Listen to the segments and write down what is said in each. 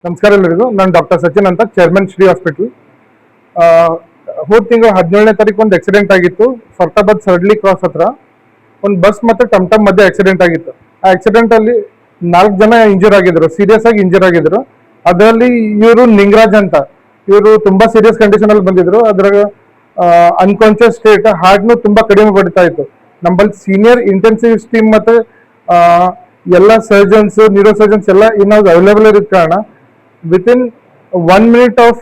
ನಮಸ್ಕಾರ ಎಲ್ಲರಿಗೂ. ನಾನು ಡಾಕ್ಟರ್ ಸಚಿನ್ ಅಂತ, ಚೇರ್ಮನ್ ಶ್ರೀ ಹಾಸ್ಪಿಟಲ್. ಹೋದ ತಿಂಗಳು 17ನೇ ತಾರೀಕು ಒಂದು ಆಕ್ಸಿಡೆಂಟ್ ಆಗಿತ್ತು. ಫರ್ತಾಬಾದ್ ಸರ್ಡ್ಲಿ ಕ್ರಾಸ್ ಹತ್ರ ಒಂದು ಬಸ್ ಮತ್ತು ಟಮ್ ಮಧ್ಯೆ ಆಕ್ಸಿಡೆಂಟ್ ಆಗಿತ್ತು. ಆ ಆಕ್ಸಿಡೆಂಟ್ ಅಲ್ಲಿ 4 ಜನ ಇಂಜೂರ್ ಆಗಿದ್ರು, ಸೀರಿಯಸ್ ಆಗಿ ಇಂಜೂರ್ ಆಗಿದ್ರು. ಅದರಲ್ಲಿ ಇವರು ನಿಂಗರಾಜ್ ಅಂತ, ಇವರು ತುಂಬಾ ಸೀರಿಯಸ್ ಕಂಡೀಷನ್ ಅಲ್ಲಿ ಬಂದಿದ್ರು. ಅದ್ರಾಗ ಅನ್ಕಾನ್ಶಿಯಸ್ ಸ್ಟೇಟ್, ಹಾರ್ಟ್ನು ತುಂಬಾ ಕಡಿಮೆ ಬಡಿತಾ ಇತ್ತು. ನಮ್ಮಲ್ಲಿ ಸೀನಿಯರ್ ಇಂಟೆನ್ಸಿವ್ ಟೀಮ್ ಮತ್ತೆ ಎಲ್ಲ ಸರ್ಜನ್ಸ್, ನ್ಯೂರೋ ಸರ್ಜನ್ಸ್ ಎಲ್ಲ ಇನ್ನಾದ್ರು ಅವೈಲೇಬಲ್ ಇರೋದ್ ಕಾರಣ within 1 minute of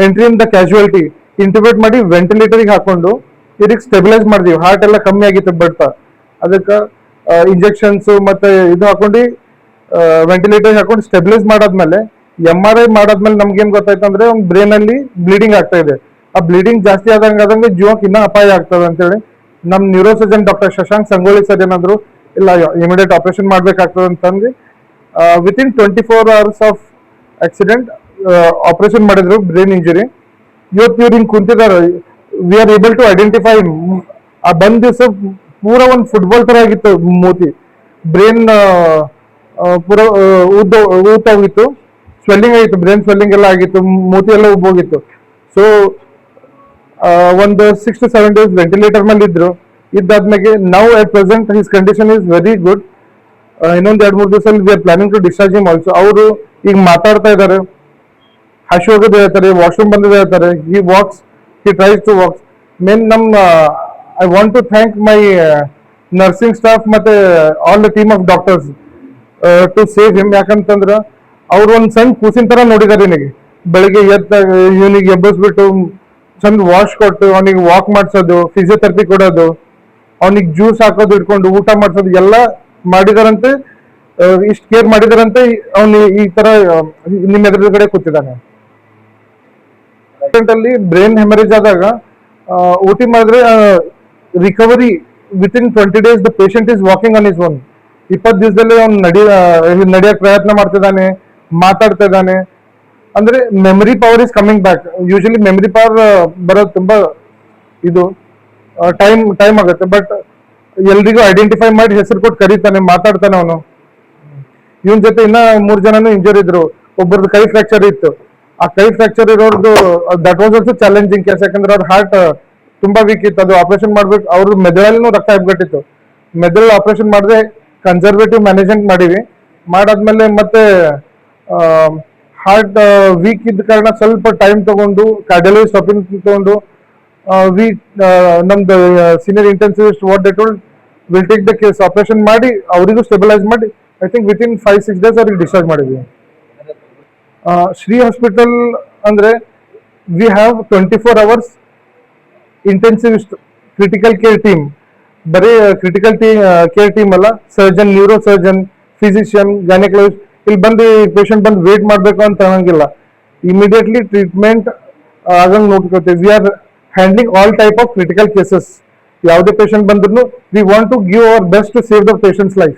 entry in the casualty intubate ಮಾಡಿ ವೆಂಟಿಲೇಟರ್ಗೆ ಹಾಕೊಂಡು ಇದಕ್ಕೆ ಸ್ಟೆಬಿಲೈಸ್ ಮಾಡಿದೀವಿ. ಹಾರ್ಟ್ ಎಲ್ಲ ಕಮ್ಮಿ ಆಗಿತ್ತು ಬಡ್ತಾ, ಅದಕ್ಕೆ ಇಂಜೆಕ್ಷನ್ಸ್ ಮತ್ತೆ ಇದು ಹಾಕೊಂಡು ವೆಂಟಿಲೇಟರ್ ಹಾಕೊಂಡು ಸ್ಟೆಬಿಲೈಸ್ ಮಾಡಾದ್ಮೇಲೆ MRI ಮಾಡಾದ್ಮೇಲೆ ನಮ್ಗೆ ಏನ್ ಗೊತ್ತಾಯ್ತು ಅಂದ್ರೆ ಒಂದು ಬ್ರೈನ್ ಅಲ್ಲಿ ಬ್ಲೀಡಿಂಗ್ ಆಗ್ತಾ ಇದೆ. ಆ ಬ್ಲೀಡಿಂಗ್ ಜಾಸ್ತಿ ಆದಂಗೆ ಜೀವಕ್ಕೆ ಇನ್ನೂ ಅಪಾಯ ಆಗ್ತದೆ ಅಂತೇಳಿ ನಮ್ neuro surgeon doctor Shashank Sangolli sir ಏನಾದ್ರು ಇಲ್ಲ ಇಮಿಡಿಯೇಟ್ ಆಪರೇಷನ್ ಮಾಡ್ಬೇಕಾಗ್ತದೆ ಅಂತಂದು within 24 hours of accident operation ಮಾಡಿದ್ರು ಬ್ರೈನ್ ಇಂಜುರಿ. ಇವತ್ತು ಇವ್ರು ಹಿಂಗ್ ಕುಂತಿದ್ದಾರೆ. We are able to identify. ಆ ಬಂದ್ ದಿವಸ ಪೂರ ಒಂದು ಫುಟ್ಬಾಲ್ ತರ ಆಗಿತ್ತು ಮೂತಿ, ಬ್ರೈನ್ ಪೂರ ಊತೋಗಿತ್ತು, ಸ್ವೆಲ್ಲಿಂಗ್ ಆಗಿತ್ತು, ಬ್ರೈನ್ ಸ್ವೆಲ್ಲಿಂಗ್ ಎಲ್ಲ ಆಗಿತ್ತು, ಮೂತಿ ಎಲ್ಲ ಉಬ್ಬೋಗಿತ್ತು. ಸೊ ಒಂದು 6 to 7 days ವೆಂಟಿಲೇಟರ್ ಮೇಲೆ ಇದ್ರು. ಇದ್ದಾದ್ಮೇಲೆ ನಾವು at present his condition is very good. ಇನ್ನೊಂದು 2-3 ದಿವಸದಲ್ಲಿ we are planning to discharge him also. ಅವರು ಈಗ ಮಾತಾಡ್ತಾ ಇದ್ದಾರೆ, ಹಶು ಹೋಗೋದು ಹೇಳ್ತಾರೆ, ವಾಶ್ರೂಮ್ ಬಂದಿದೆ ಹೇಳ್ತಾರೆ. He walks, he tries to walks. Man I want to thank my nursing staff ಮತ್ತೆ all the team of doctors to save him. ಯಾಕಂತಂದ್ರೆ ಅವ್ರು ಒಂದು ಸಣ್ಣ ಕೂಸಿನ ತರ ನೋಡಿದಾರೆ. ಇವನಿಗೆ ಬೆಳಿಗ್ಗೆ ಇವನಿಗೆ ಎಬ್ಬಿಸ್ಬಿಟ್ಟು ಚಂದ ವಾಶ್ ಕೊಟ್ಟು ಅವನಿಗೆ ವಾಕ್ ಮಾಡಿಸೋದು, ಫಿಸಿಯೋಥೆರಪಿ ಕೊಡೋದು, ಅವನಿಗೆ ಜ್ಯೂಸ್ ಹಾಕೋದು, ಇಟ್ಕೊಂಡು ಊಟ ಮಾಡಿಸೋದು ಎಲ್ಲ ಮಾಡಿದಾರಂತೆ. ಇಷ್ಟು ಕೇರ್ ಮಾಡಿದಾರಂತೆ ಅವನು ಈ ತರ ನಿಮ್ಮ ಎದುರುಗಡೆ ಕೂತಿದ್ದಾನೆ. ಅಲ್ಲಿ ಬ್ರೈನ್ ಹೆಮರೇಜ್ ಆದಾಗ OT ಮಾಡಿದ್ರೆ recovery within 20 days the patient is walking on is own. 20 ದಿವಸದಲ್ಲಿ ಅವ್ನು ನಡೆಯಕ್ ಪ್ರಯತ್ನ ಮಾಡ್ತಿದ್ದಾನೆ, ಮಾತಾಡ್ತಾ ಇದ್ದಾನೆ. ಅಂದ್ರೆ memory power is coming back. Usually memory power ಬರೋದು ತುಂಬಾ ಇದು ಟೈಮ್ ಆಗುತ್ತೆ. ಬಟ್ ಎಲ್ರಿಗೂ ಐಡೆಂಟಿಫೈ ಮಾಡಿ ಹೆಸರು ಕೊಟ್ಟು ಕರೀತಾನೆ, ಮಾತಾಡ್ತಾನೆ ಅವನು. ಇವನ್ ಜೊತೆ ಇನ್ನ 3 ಜನನು ಇಂಜೂರ್ ಇದ್ರು. ಒಬ್ಬರದ್ದು ಕೈ ಫ್ರಾಕ್ಚರ್ ಇತ್ತು. ಆ ಕೈ ಫ್ರಾಕ್ಚರ್ ಇರೋರ್ದು that was also challenging case. ಯಾಕಂದ್ರೆ ಅವ್ರ ಹಾರ್ಟ್ ತುಂಬಾ ವೀಕ್ ಇತ್ತು. ಅದು ಆಪರೇಷನ್ ಮಾಡ್ಬೇಕು. ಅವ್ರ ಮೆದುಳಲ್ಲೂ ರಕ್ತ ಹೆಬ್ಗಟ್ಟಿತ್ತು. ಮೆದುಳು ಆಪರೇಷನ್ ಮಾಡದೆ ಕನ್ಸರ್ವೇಟಿವ್ ಮ್ಯಾನೇಜ್ಮೆಂಟ್ ಮಾಡಿವಿ. ಮಾಡಾದ್ಮೇಲೆ ಮತ್ತೆ ಹಾರ್ಟ್ ವೀಕ್ ಇದ್ದ ಕಾರಣ ಸ್ವಲ್ಪ ಟೈಮ್ ತಗೊಂಡು ಕಾರ್ಡಿಯಾಲಜಿಸ್ಟ್ ಸ್ಟಾಪಿಂಗ್ ತಗೊಂಡು ನಮ್ದು senior intensivist what they told will take the case operation ಮಾಡಿ ಅವರಿಗೂ ಸ್ಟೆಬಿಲೈಸ್ ಮಾಡಿ ಐ ಥಿಂಕ್ ವಿತಿನ್ 5-6 days ಅವ್ರಿಗೆ ಡಿಸ್ಚಾರ್ಜ್ ಮಾಡಿದ್ವಿ. ಶ್ರೀ ಹಾಸ್ಪಿಟಲ್ ಅಂದ್ರೆ we have 24 hours intensivist critical care team. ಬರೀ ಕ್ರಿಟಿಕಲ್ ಕೇರ್ ಟೀಮ್ ಅಲ್ಲ, surgeon, neuro surgeon, physician, gynaecologist ಇಲ್ಲಿ ಬಂದು ಪೇಷಂಟ್ ಬಂದು ವೇಟ್ ಮಾಡಬೇಕು ಅಂತ ಅನ್ನಂಗಿಲ್ಲ. ಇಮಿಡಿಯೇಟ್ಲಿ ಟ್ರೀಟ್ಮೆಂಟ್ ಆಗಂಗ್ ನೋಡ್ಕೋತೀವಿ. We are handling all type of critical cases. ಯಾವುದೇ ಪೇಷಂಟ್ ಬಂದ್ರು we want to give our best to save the patient's life.